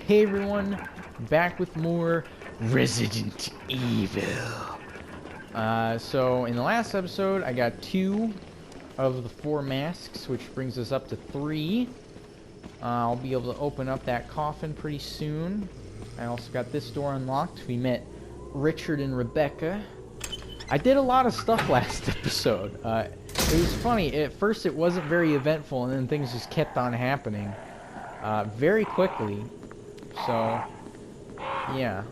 Hey everyone, back with more Resident Evil. So in the last episode, I got 2 of the 4 masks, which brings us up to 3. I'll be able to open up that coffin pretty soon. I also got this door unlocked. We met Richard and Rebecca. I did a lot of stuff last episode. It was funny. At first it wasn't very eventful, and then things just kept on happening very quickly. So, yeah.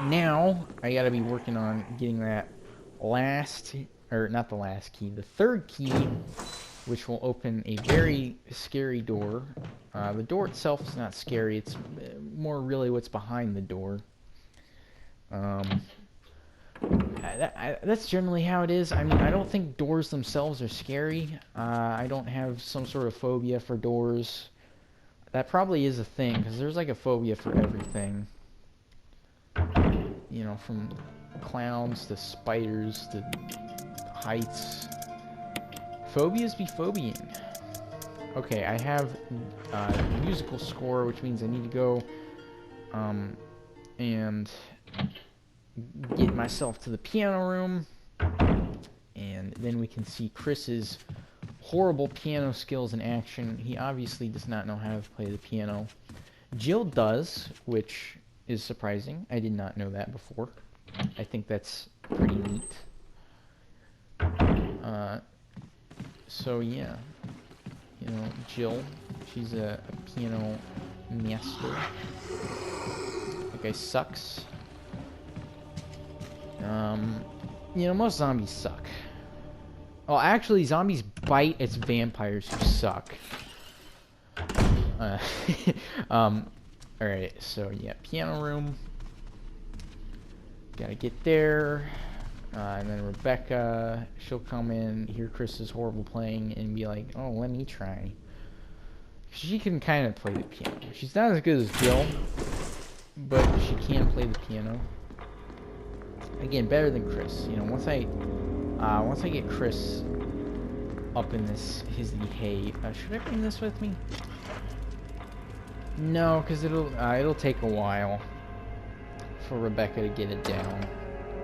Now, I gotta be working on getting that last, or not the last key, the 3rd key, which will open a very scary door. The door itself is not scary, it's more really what's behind the door. That's generally how it is. I mean, I don't think doors themselves are scary. I don't have some sort of phobia for doors. That probably is a thing, because there's like a phobia for everything. You know, from clowns to spiders to heights. Phobias be phobiaing. Okay, I have musical score, which means I need to go and get myself to the piano room. And then we can see Chris's horrible piano skills in action. He obviously does not know how to play the piano. Jill does, which is surprising. I did not know that before. I think that's pretty neat. So yeah, you know, Jill, she's a piano master. That guy sucks. You know, most zombies suck. Oh, actually, zombies bite. It's vampires who suck. Alright, so yeah, piano room. Gotta get there. And then Rebecca, she'll come in, hear Chris's horrible playing, and be like, oh, let me try. She can kind of play the piano. She's not as good as Jill, but she can play the piano. Again, better than Chris. You know, once I get Chris up in his hay, should I bring this with me? No, because it'll take a while for Rebecca to get it down.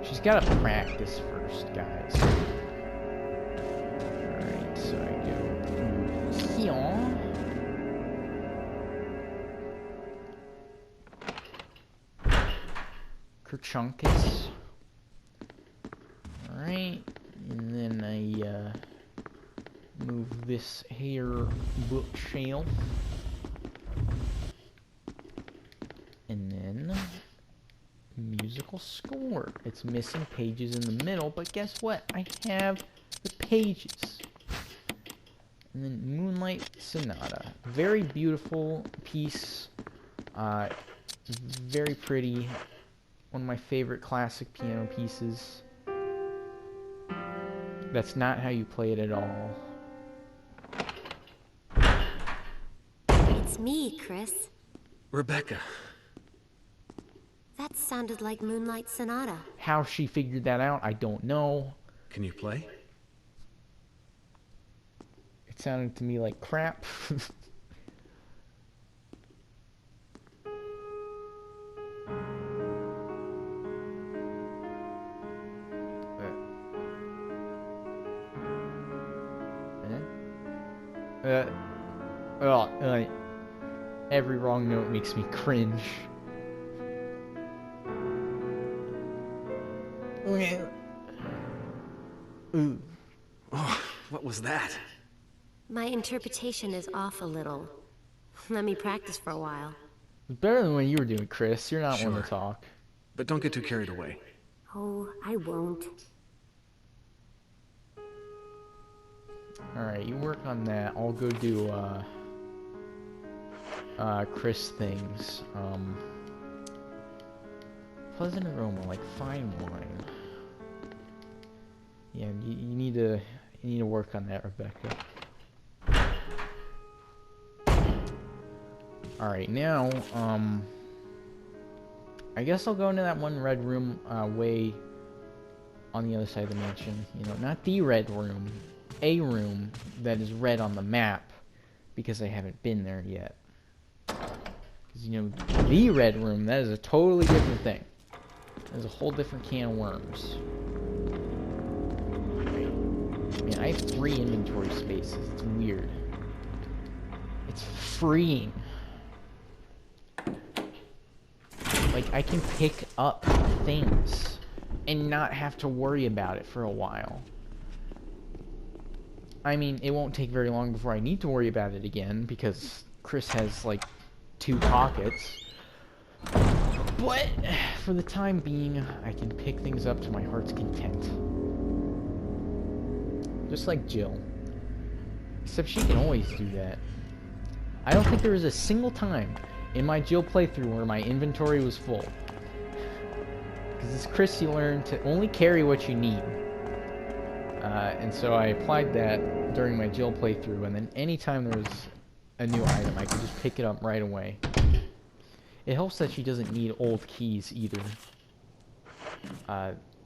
She's got to practice first, guys. Alright, so I go here. Kerchunkus. Alright, and then I move this here bookshelf. And then musical score. It's missing pages in the middle, but guess what? I have the pages. And then Moonlight Sonata. Very beautiful piece. Very pretty. One of my favorite classic piano pieces. That's not how you play it at all. It's me, Chris. Rebecca. That sounded like Moonlight Sonata. How she figured that out, I don't know. Can you play? It sounded to me like crap. Every wrong note makes me cringe. Ooh. Oh, what was that? My interpretation is off a little. Let me practice for a while. It's better than what you were doing, Chris. You're not one to talk. But don't get too carried away. Oh, I won't. Alright, you work on that. I'll go do, Chris things. Pleasant aroma, like fine wine. Yeah, you need to work on that, Rebecca. Alright, now, I guess I'll go into that one red room, way on the other side of the mansion. You know, not the red room. A room that is red on the map, because I haven't been there yet. you know, the red room, that is a totally different thing. There's a whole different can of worms. Man, I have 3 inventory spaces. It's weird. It's freeing. Like, I can pick up things and not have to worry about it for a while. I mean, it won't take very long before I need to worry about it again, because Chris has, like, 2 pockets. But, for the time being, I can pick things up to my heart's content. Just like Jill. Except she can always do that. I don't think there was a single time in my Jill playthrough where my inventory was full. Because as Chris, you learn to only carry what you need. And so I applied that during my Jill playthrough, and then anytime there was a new item, I could just pick it up right away. It helps that she doesn't need old keys either.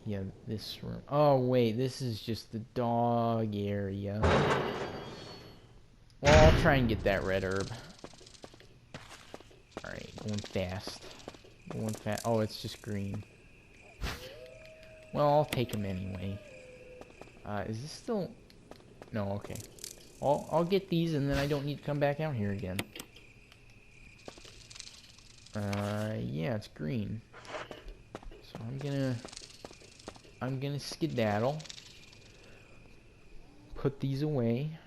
Yeah, this room. Oh, wait, this is just the dog area. Well, I'll try and get that red herb. Alright, going fast. Going fast. Oh, it's just green. Well, I'll take them anyway. Is this still... No, okay. I'll get these, and then I don't need to come back out here again. Yeah, it's green. So I'm gonna skedaddle. Put these away.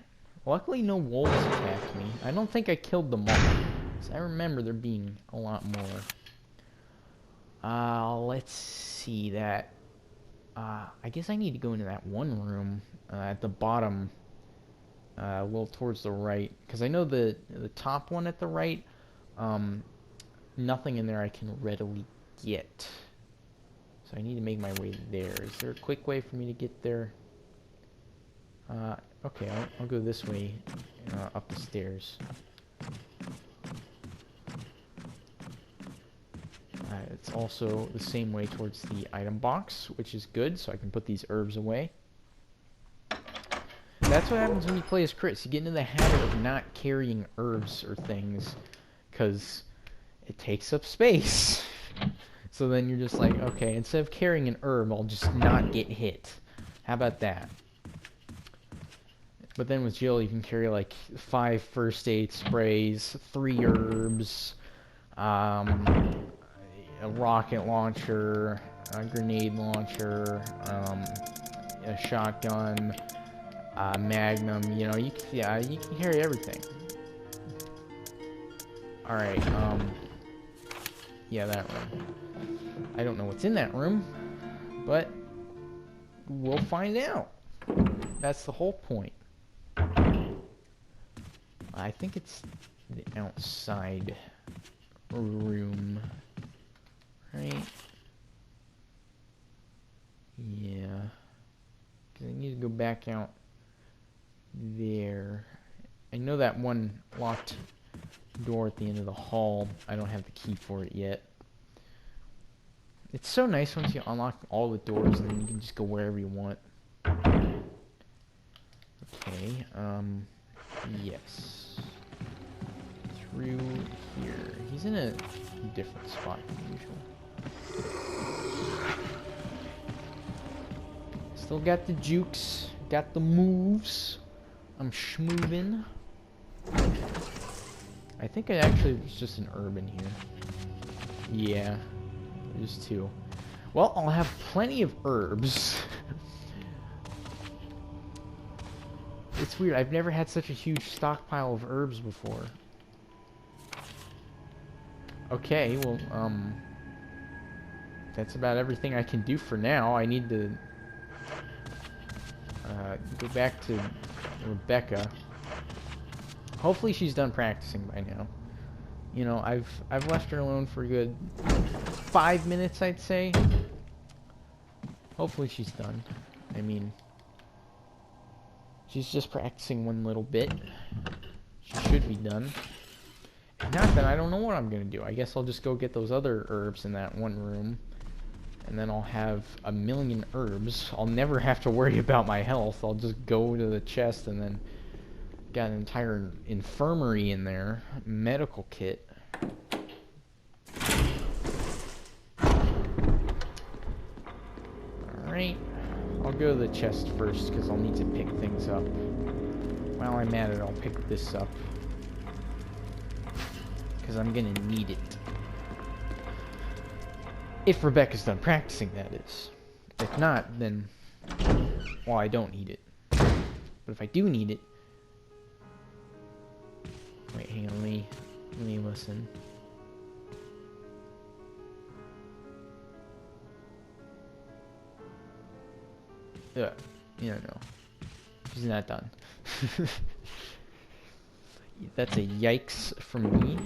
Luckily, no wolves attacked me. I don't think I killed them all. 'Cause I remember there being a lot more. Let's see that. I guess I need to go into that one room at the bottom, a little towards the right, because I know the top one at the right, nothing in there I can readily get. So I need to make my way there. Is there a quick way for me to get there? Okay, I'll go this way, up the stairs. It's also the same way towards the item box, which is good, so I can put these herbs away. That's what happens when you play as Chris. You get into the habit of not carrying herbs or things, because it takes up space. So then you're just like, okay, instead of carrying an herb, I'll just not get hit. How about that? But then with Jill, you can carry like 5 first aid sprays, 3 herbs, a rocket launcher, a grenade launcher, a shotgun, a magnum. You know, you can carry everything. All right, yeah, that room. I don't know what's in that room, but we'll find out. That's the whole point. I think it's the outside room, right? Yeah. Because I need to go back out there. I know that one locked door at the end of the hall. I don't have the key for it yet. It's so nice once you unlock all the doors and then you can just go wherever you want. Okay, yes. Through here. He's in a different spot than usual. Still got the jukes, got the moves. I'm schmovin'. I think it actually was just an herb in here. Yeah, there's 2. Well, I'll have plenty of herbs. It's weird, I've never had such a huge stockpile of herbs before. Okay, well, that's about everything I can do for now. I need to go back to Rebecca. Hopefully she's done practicing by now. You know, I've left her alone for a good 5 minutes, I'd say. Hopefully she's done. I mean, she's just practicing one little bit. She should be done. If not, then I don't know what I'm gonna do. I guess I'll just go get those other herbs in that one room, and then I'll have a million herbs. I'll never have to worry about my health. I'll just go to the chest and then got an entire infirmary in there. Medical kit. go to the chest first, because I'll need to pick things up. While I'm at it, I'll pick this up. Because I'm gonna need it. If Rebecca's done practicing, that is. If not, then... well, I don't need it. But if I do need it... wait, hang on, let me listen. Yeah, no. She's not done. That's a yikes from me.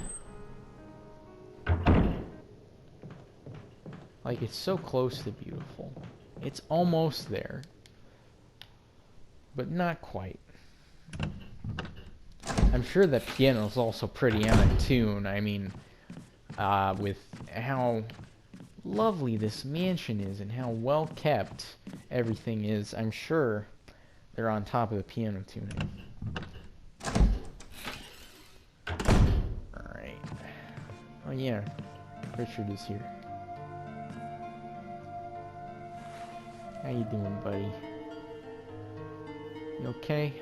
Like, it's so close to beautiful. It's almost there. But not quite. I'm sure that piano's also pretty out of tune. I mean, with how lovely this mansion is and how well kept everything is, I'm sure they're on top of the piano tuning. Alright. Oh yeah, Richard is here. How you doing, buddy? You okay?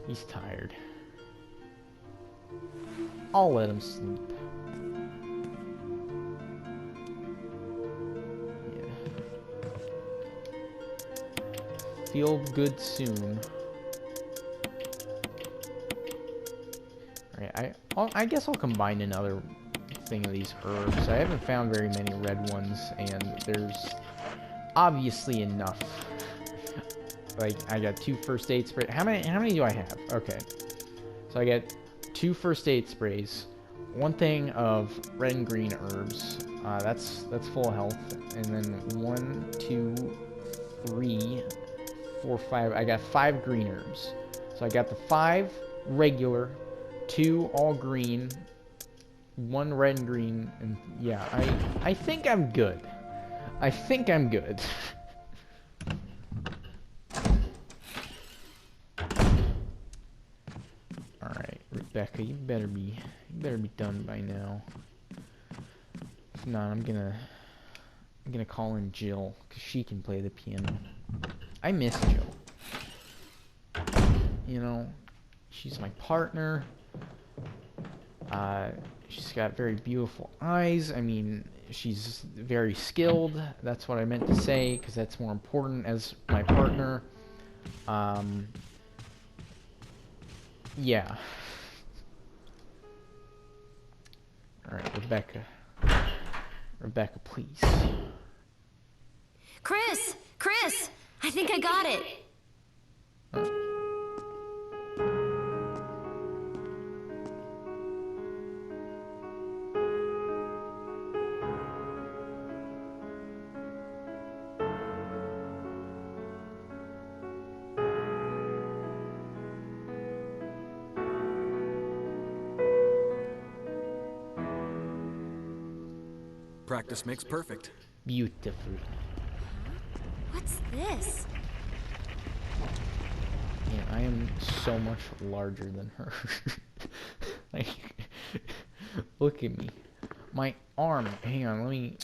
He's tired. I'll let him sleep. Feel good soon. Alright, I guess I'll combine another thing of these herbs. I haven't found very many red ones, and there's obviously enough. Like, I got 2 first aid sprays. How many do I have? Okay. So I get 2 first aid sprays, 1 thing of red and green herbs. That's full health. And then 1, 2, 3, 4, 5. I got 5 green herbs. So I got the 5 regular, 2 all green, 1 red and green, and yeah, I think I'm good. I think I'm good. Alright, Rebecca, you better be done by now. If not, I'm gonna call in Jill, because she can play the piano. I miss Jill. You know, she's my partner. She's got very beautiful eyes. I mean, she's very skilled. That's what I meant to say, because that's more important as my partner. Yeah. Alright, Rebecca. Rebecca, please. Chris! Chris! I think I got it! Practice makes perfect. Beautiful. What's this? Yeah, I am so much larger than her. Like, look at me. My arm, hang on, let me...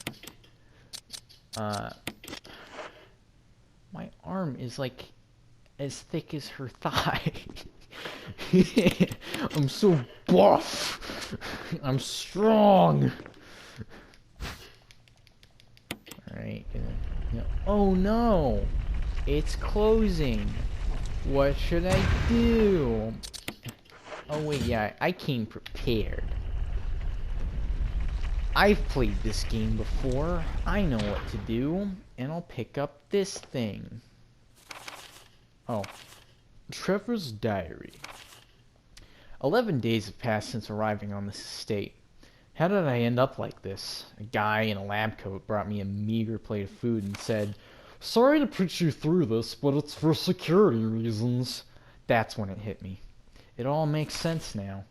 my arm is like as thick as her thigh. I'm so buff. I'm strong. Alright, oh no! It's closing! What should I do? Oh wait, yeah, I came prepared. I've played this game before. I know what to do. And I'll pick up this thing. Oh. Trevors Diary. 11 days have passed since arriving on this estate. How did I end up like this? A guy in a lab coat brought me a meager plate of food and said, "Sorry to put you through this, but it's for security reasons." That's when it hit me. It all makes sense now.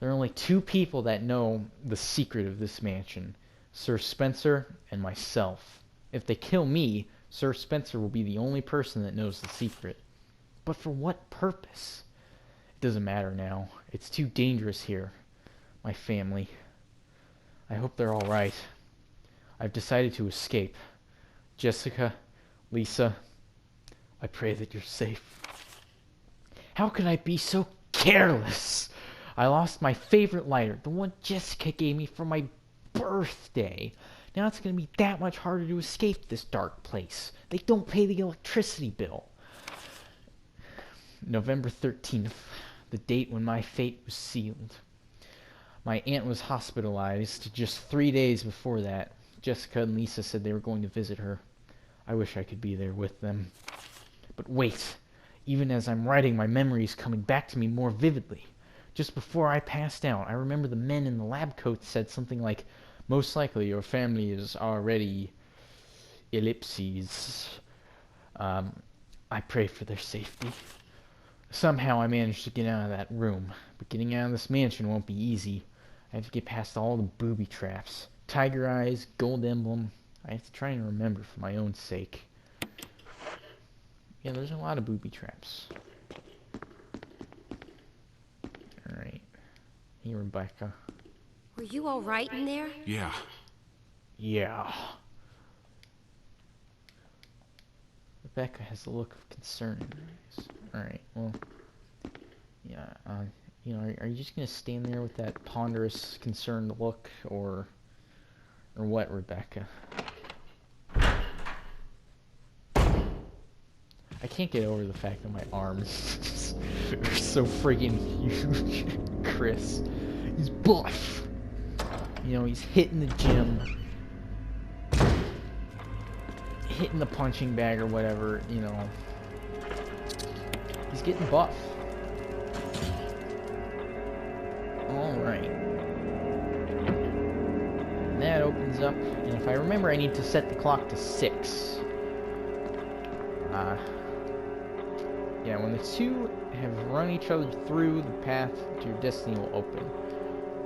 There are only 2 people that know the secret of this mansion. Sir Spencer and myself. If they kill me, Sir Spencer will be the only person that knows the secret. But for what purpose? It doesn't matter now. It's too dangerous here. My family. I hope they're all right. I've decided to escape. Jessica, Lisa, I pray that you're safe. How could I be so careless? I lost my favorite lighter, the one Jessica gave me for my birthday. Now it's going to be that much harder to escape this dark place. They don't pay the electricity bill. November 13th, the date when my fate was sealed. My aunt was hospitalized just 3 days before that. Jessica and Lisa said they were going to visit her. I wish I could be there with them. But wait, even as I'm writing, my memories coming back to me more vividly. Just before I passed out, I remember the men in the lab coats said something like, "Most likely your family is already ellipses." I pray for their safety. Somehow I managed to get out of that room, but getting out of this mansion won't be easy. I have to get past all the booby traps. Tiger eyes, gold emblem. I have to try and remember for my own sake. Yeah, there's a lot of booby traps. Alright. Hey, Rebecca. Were you all right in there? Yeah. Yeah. Rebecca has a look of concern in her eyes. Alright, well. Yeah, you know, are you just gonna stand there with that ponderous, concerned look, or what, Rebecca? I can't get over the fact that my arms are so friggin' huge. Chris, he's buff. You know, he's hitting the gym, hitting the punching bag or whatever, you know. He's getting buff. Alright. That opens up, and if I remember, I need to set the clock to 6. Yeah, when the two have run each other through, the path to your destiny will open.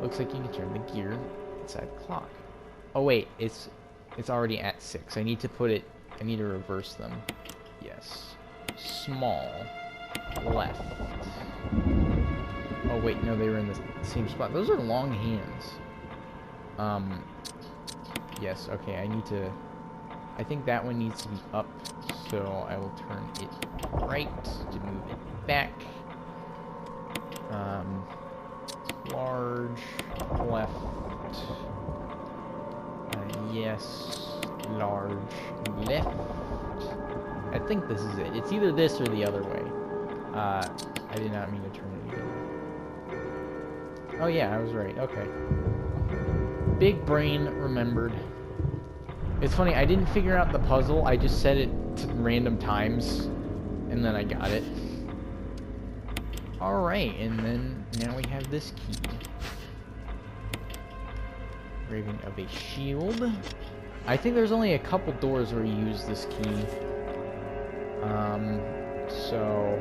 Looks like you can turn the gear inside the clock. Oh wait, it's already at 6. I need to reverse them. Yes. Small. Left. Oh wait, no, they were in the same spot. Those are long hands. Yes, okay, I think that one needs to be up, so I will turn it right to move it back. Large, left. Yes, large, left. I think this is it. It's either this or the other way. I did not mean to turn it either. Oh yeah, I was right. Okay. Big brain remembered. It's funny, I didn't figure out the puzzle. I just set it to random times, and then I got it. Alright, and then now we have this key. Engraving of a shield. I think there's only a couple doors where you use this key. So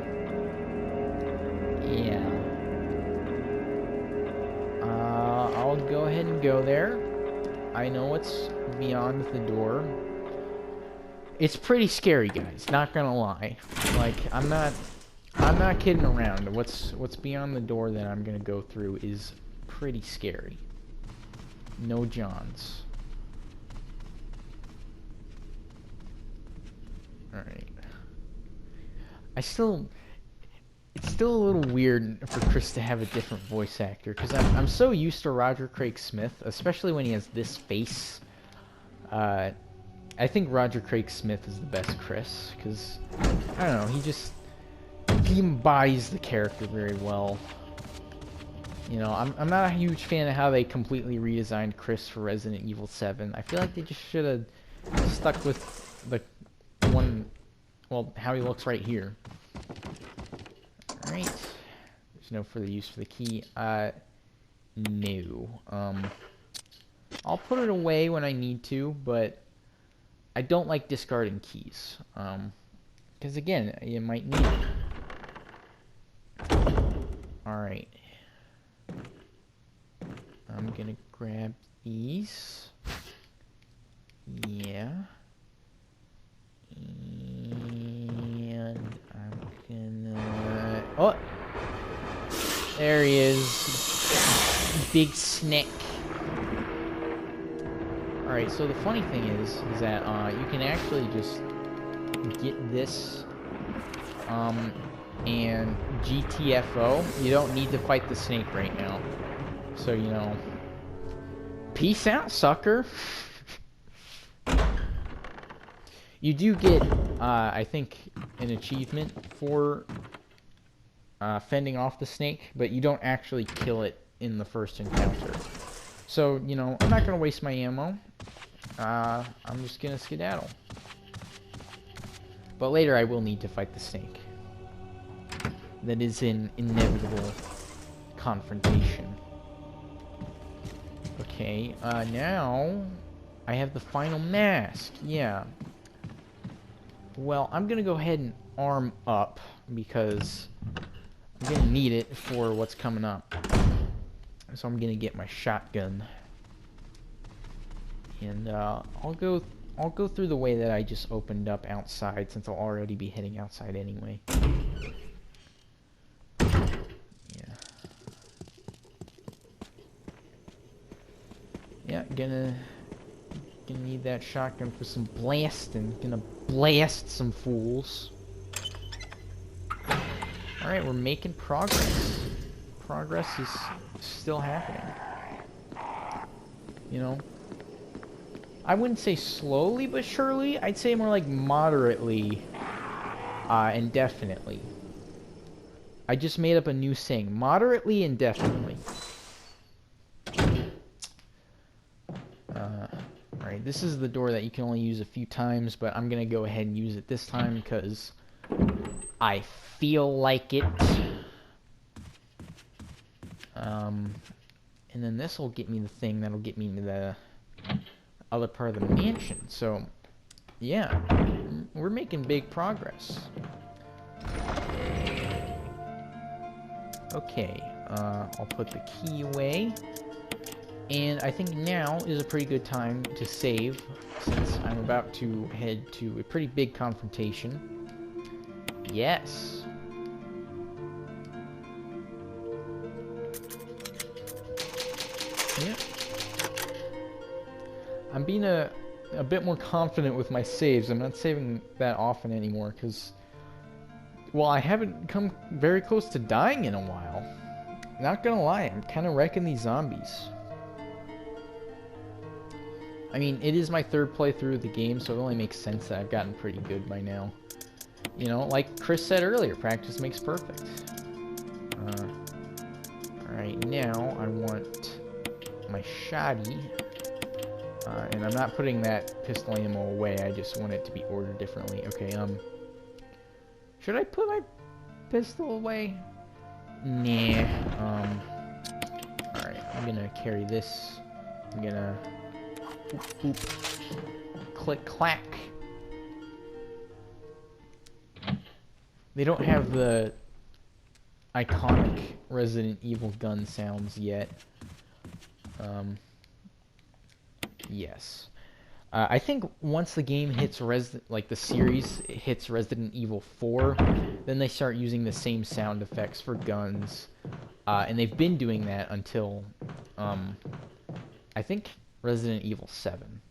yeah. I'll go ahead and go there. I know what's beyond the door. It's pretty scary, guys, not gonna lie. Like, I'm not kidding around. What's beyond the door that I'm gonna go through is pretty scary. No Johns. Alright. It's still a little weird for Chris to have a different voice actor, because I'm so used to Roger Craig Smith, especially when he has this face. I think Roger Craig Smith is the best Chris, because, I don't know, he embodies the character very well. You know, I'm not a huge fan of how they completely redesigned Chris for Resident Evil 7. I feel like they just should have stuck with the one, well, how he looks right here. Alright. There's no further use for the key. No. I'll put it away when I need to, but I don't like discarding keys. Because again, you might need it. Alright. I'm gonna grab these. Yeah. And I'm gonna... Oh! There he is. Big snake. Alright, so the funny thing is that you can actually just get this, and GTFO, you don't need to fight the snake right now. So, you know, peace out, sucker. You do get, I think, an achievement for fending off the snake, but you don't actually kill it in the first encounter. So, you know, I'm not going to waste my ammo. I'm just going to skedaddle. But later I will need to fight the snake. That is an inevitable confrontation. Okay, now I have the final mask. Yeah. Well, I'm going to go ahead and arm up because I'm going to need it for what's coming up. So I'm going to get my shotgun. And I'll go through the way that I just opened up outside, since I'll already be heading outside anyway. Yeah. Yeah, gonna need that shotgun for some blasting. Gonna blast some fools. Alright, we're making progress. Progress is still happening. You know? I wouldn't say slowly but surely. I'd say more like moderately and definitely. I just made up a new saying. Moderately and definitely. Alright, this is the door that you can only use a few times, but I'm going to go ahead and use it this time because I feel like it. And then this will get me the thing that'll get me into the other part of the mansion. So, yeah, we're making big progress. Okay, I'll put the key away. And I think now is a pretty good time to save, since I'm about to head to a pretty big confrontation. Yes. Yep. I'm being a bit more confident with my saves. I'm not saving that often anymore, because, well, I haven't come very close to dying in a while. Not gonna lie, I'm kind of wrecking these zombies. I mean, it is my third playthrough of the game, so it only makes sense that I've gotten pretty good by now. You know, like Chris said earlier, practice makes perfect. Alright, now I want my shotty. And I'm not putting that pistol ammo away, I just want it to be ordered differently. Okay, should I put my pistol away? Nah. Alright, I'm gonna carry this. I'm gonna boop, boop. Click, clack. They don't have the iconic Resident Evil gun sounds yet. Yes. I think once the game hits the series hits Resident Evil 4, then they start using the same sound effects for guns. And they've been doing that until, I think, Resident Evil 7.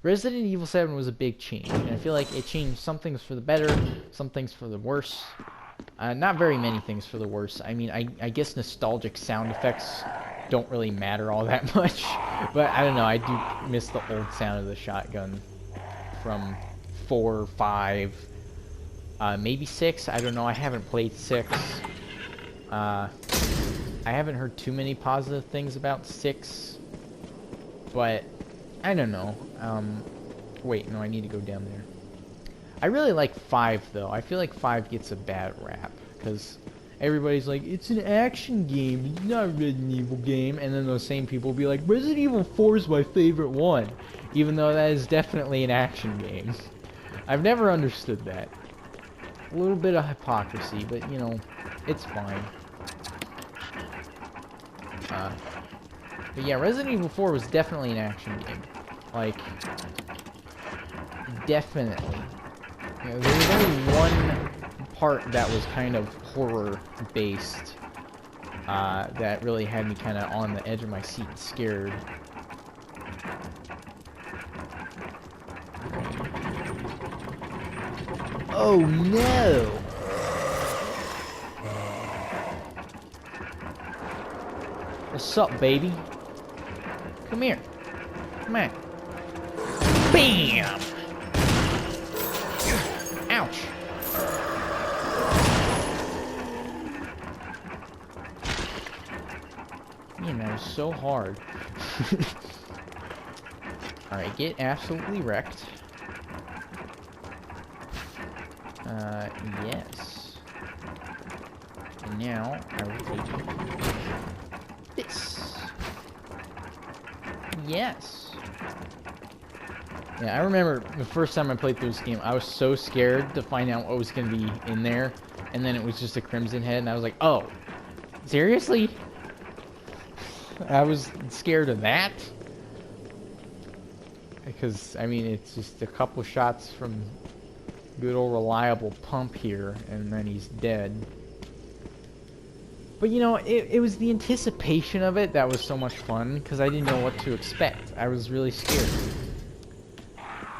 Resident Evil 7 was a big change, and I feel like it changed some things for the better, some things for the worse. Not very many things for the worse. I mean, I guess nostalgic sound effects don't really matter all that much, but I don't know, I do miss the old sound of the shotgun from 4, 5, maybe 6, I don't know, I haven't played 6. I haven't heard too many positive things about 6, but I don't know. Wait, no, I need to go down there. I really like 5, though. I feel like 5 gets a bad rap, because everybody's like, it's an action game, it's not a Resident Evil game, and then those same people will be like, Resident Evil 4 is my favorite one, even though that is definitely an action game. I've never understood that. A little bit of hypocrisy, but, you know, it's fine. But yeah, Resident Evil 4 was definitely an action game. Like, definitely. You know, there was only one part that was kind of horror-based that really had me kind of on the edge of my seat, scared. Oh no! What's up, baby? Come here. Come on. Bam! Ouch! Man, that was so hard. Alright, get absolutely wrecked. Yes. And now, I will take this. Yes. Yeah, I remember the first time I played through this game, I was so scared to find out what was going to be in there. And then it was just a Crimson Head, and I was like, oh, seriously? I was scared of that? Because, I mean, it's just a couple shots from good old reliable Pump here, and then he's dead. But, you know, it was the anticipation of it that was so much fun, because I didn't know what to expect. I was really scared.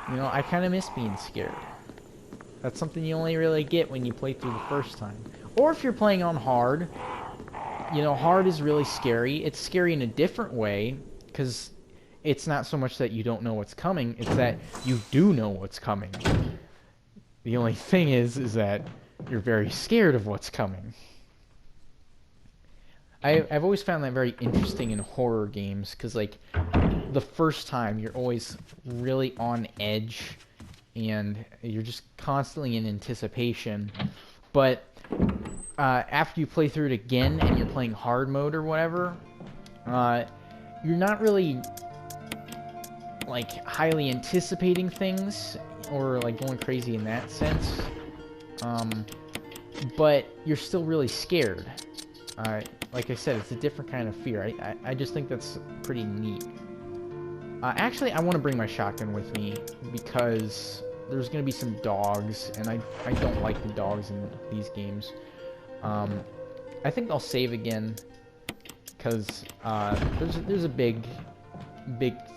You know, I kind of miss being scared. That's something you only really get when you play through the first time. Or if you're playing on hard, you know, hard is really scary. It's scary in a different way, because it's not so much that you don't know what's coming, it's that you do know what's coming. The only thing is that you're very scared of what's coming. I've always found that very interesting in horror games, because, like, the first time you're always really on edge, and you're just constantly in anticipation. But after you play through it again, and you're playing hard mode or whatever, you're not really, like, highly anticipating things, or, like, going crazy in that sense. But you're still really scared. Like I said, it's a different kind of fear. I just think that's pretty neat. Actually, I want to bring my shotgun with me, because there's going to be some dogs, and I don't like the dogs in these games. I think I'll save again, because there's a big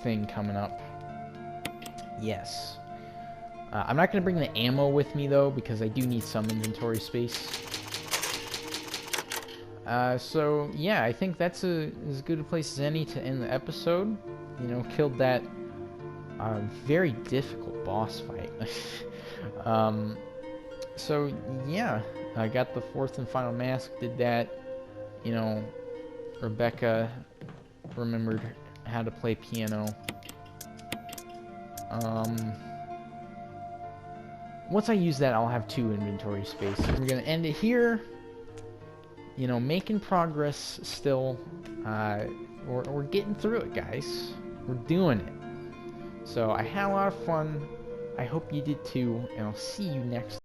thing coming up. Yes. I'm not going to bring the ammo with me, though, because I do need some inventory space. So, yeah, I think that's as good a place as any to end the episode. You know, killed that very difficult boss fight. So, yeah, I got the fourth and final mask, did that. You know, Rebecca remembered how to play piano. Once I use that, I'll have 2 inventory space. We're going to end it here. You know, making progress still. We're getting through it, guys. We're doing it. So I had a lot of fun. I hope you did too, and I'll see you next time.